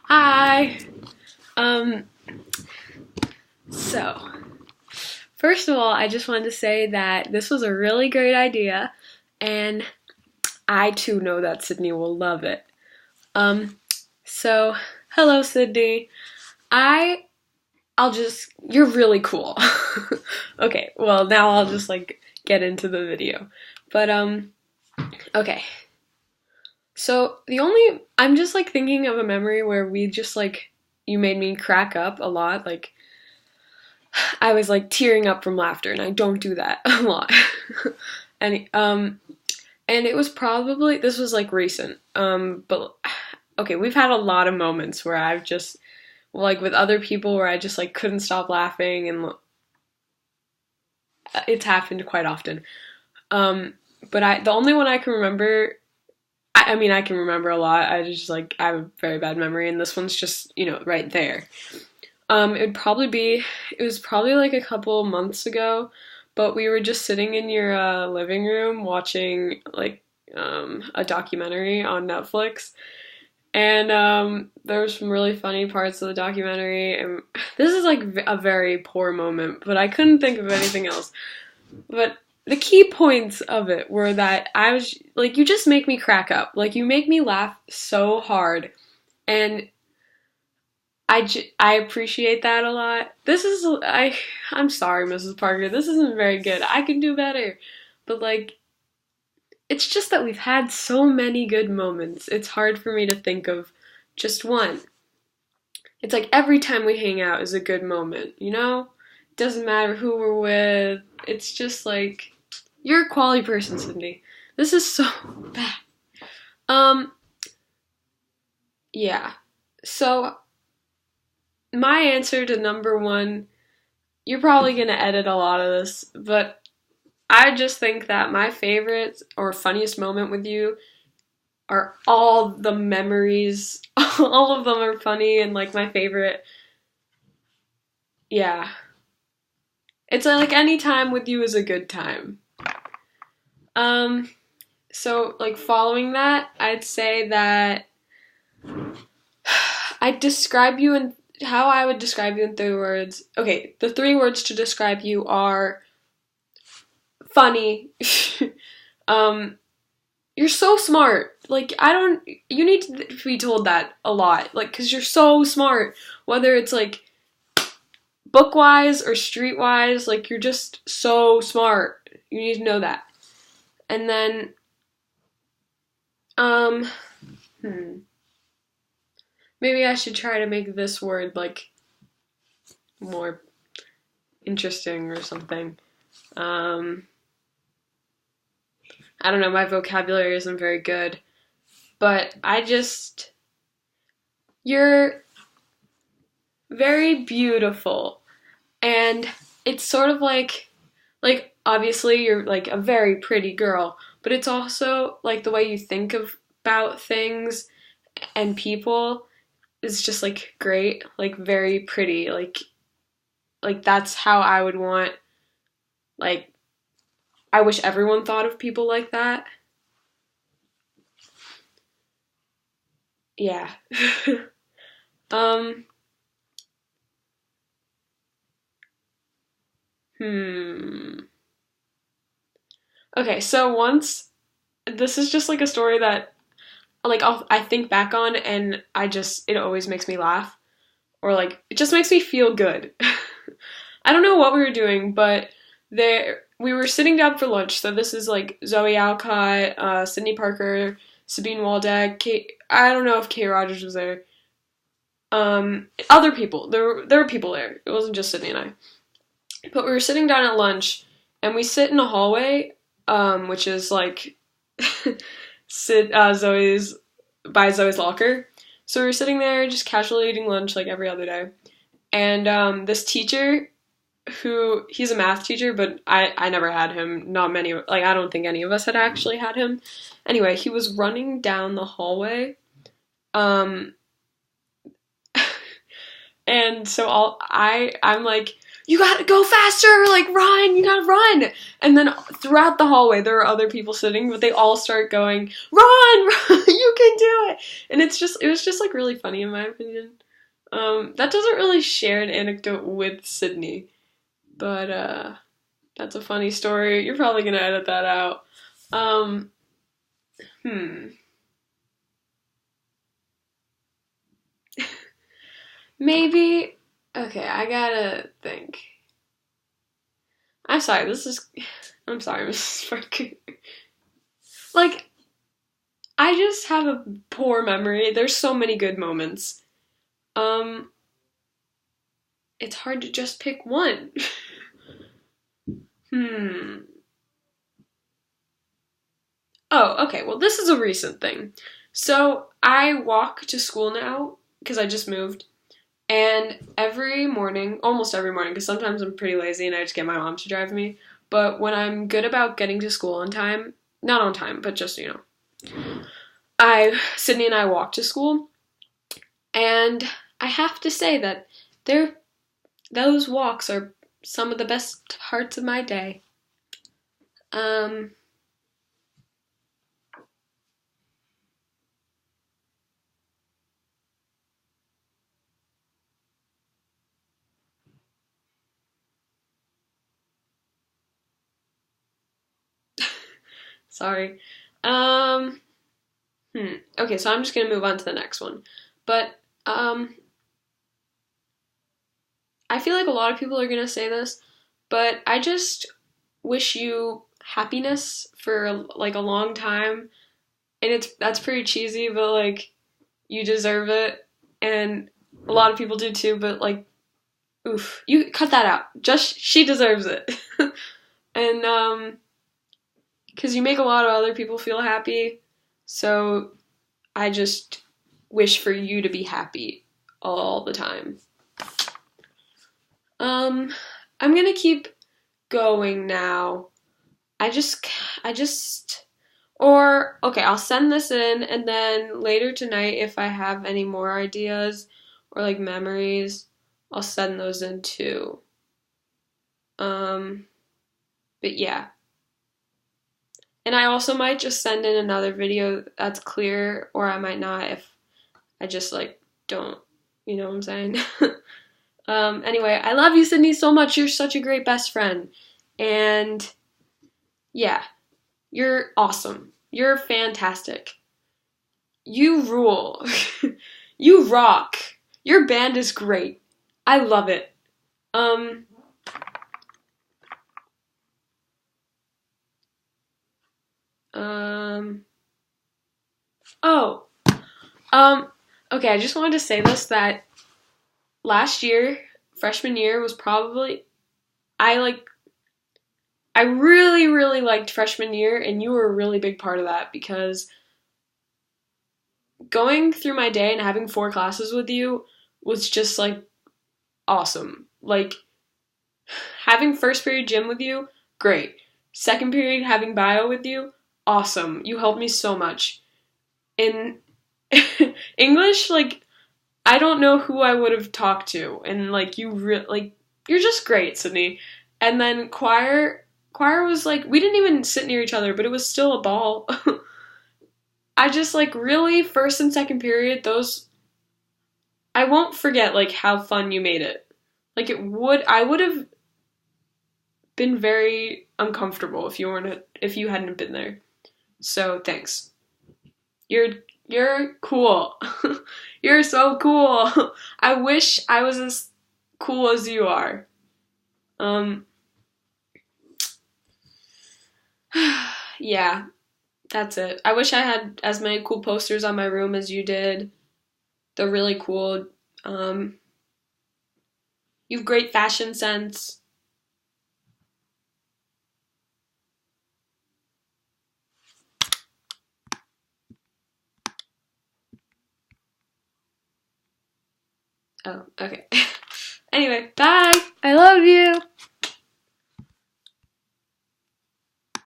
Hi. Um, so, first of all, I just wanted to say that this was a really great idea, and I too know that Sydney will love it. Um, so, hello, Sydney. I, you're really cool. Okay, well, now I'll just get into the video. But, okay. So, I'm just thinking of a memory where you made me crack up a lot. I was tearing up from laughter, and I don't do that a lot. and and it was probably this was recent. But okay, we've had a lot of moments where I've just with other people where I just couldn't stop laughing, and it's happened quite often. But the only one I can remember. I mean, I can remember a lot. I have a very bad memory, and this one's just right there. It was probably a couple months ago, but we were just sitting in your living room watching a documentary on Netflix, and there were some really funny parts of the documentary, and this is a very poor moment, but I couldn't think of anything else. But the key points of it were that I was you just make me crack up, you make me laugh so hard, and I appreciate that a lot. I'm sorry, Mrs. Parker. This isn't very good. I can do better. But it's just that we've had so many good moments. It's hard for me to think of just one. It's every time we hang out is a good moment, you know? It doesn't matter who we're with. It's just you're a quality person, Cindy. This is so bad. Yeah. So my answer to number one, you're probably going to edit a lot of this, but I just think that my favorite or funniest moment with you are all the memories. All of them are funny and my favorite. Yeah. It's any time with you is a good time. So following that, I'd say that I'd describe you in how I would describe you in 3 words. Okay, the 3 words to describe you are funny. You're so smart. You need to be told that a lot. Cause you're so smart. Whether it's book-wise or street-wise, you're just so smart. You need to know that. And then, maybe I should try to make this word, more interesting or something. I don't know, my vocabulary isn't very good. But you're very beautiful. And it's sort of obviously you're a very pretty girl. But it's also the way you think about things and people is just great, very pretty, that's how I would want, I wish everyone thought of people like that. Yeah. um Okay, so once, this is just a story that I think back on, and it always makes me laugh, or it just makes me feel good. I don't know what we were doing, but we were sitting down for lunch. So this is Zoe Alcott, Sydney Parker, Sabine Waldeck, I don't know if Kay Rogers was there. Other people. There were people there. It wasn't just Sydney and I. But we were sitting down at lunch, and we sit in a hallway, which is Zoe's locker. So we were sitting there just casually eating lunch every other day. And this teacher, he's a math teacher, but I never had him. Not many, I don't think any of us had actually had him. Anyway, he was running down the hallway. And so I'm you gotta go faster, run, you gotta run. And then throughout the hallway, there are other people sitting, but they all start going, run, you can do it. And it's it was just like really funny in my opinion. That doesn't really share an anecdote with Sydney, but that's a funny story. You're probably gonna edit that out. Um, hmm. Maybe. Okay, I gotta think. I'm sorry. I'm sorry, Mrs. Parker. Like, I just have a poor memory. There's so many good moments. Um, it's hard to just pick one. Hmm. Oh, okay. Well, this is a recent thing. So I walk to school now because I just moved. And every morning, almost every morning, because sometimes I'm pretty lazy and I just get my mom to drive me. But when I'm good about getting to school on time, not on time, but just, Sydney and I walk to school. And I have to say that those walks are some of the best parts of my day. Um, sorry. Um, Okay, so I'm just gonna move on to the next one. But, I feel like a lot of people are gonna say this, but I just wish you happiness for like a long time. And that's pretty cheesy, but like you deserve it. And a lot of people do too, but like oof, you cut that out. Just she deserves it. And cuz you make a lot of other people feel happy. So I just wish for you to be happy all the time. Um I'm going to keep going now. I just, I just, or, okay, I'll send this in, and then later tonight, if I have any more ideas or like memories, I'll send those in too. Um, but yeah. And I also might just send in another video that's clear, or I might not if I just like don't, you know what I'm saying? Anyway, I love you, Sydney, so much. You're such a great best friend. And yeah. You're awesome. You're fantastic. You rule. You rock. Your band is great. I love it. Um, um, oh, um, okay, I just wanted to say this that last year, freshman year, was probably, I like, I really, really liked freshman year, and you were a really big part of that because going through my day and having 4 classes with you was just like awesome. Like, having first period gym with you, great. Second period having bio with you, awesome. You helped me so much. In English, like I don't know who I would have talked to, and like you're just great, Sydney. And then choir was like we didn't even sit near each other, but it was still a ball. I just like really first and second period those I won't forget like how fun you made it. Like I would have been very uncomfortable if you hadn't been there. So thanks. You're you're cool. You're so cool. I wish I was as cool as you are. Um yeah, that's it. I wish I had as many cool posters on my room as you did. They're really cool. Um you have great fashion sense. Oh, okay. Anyway, bye. I love you.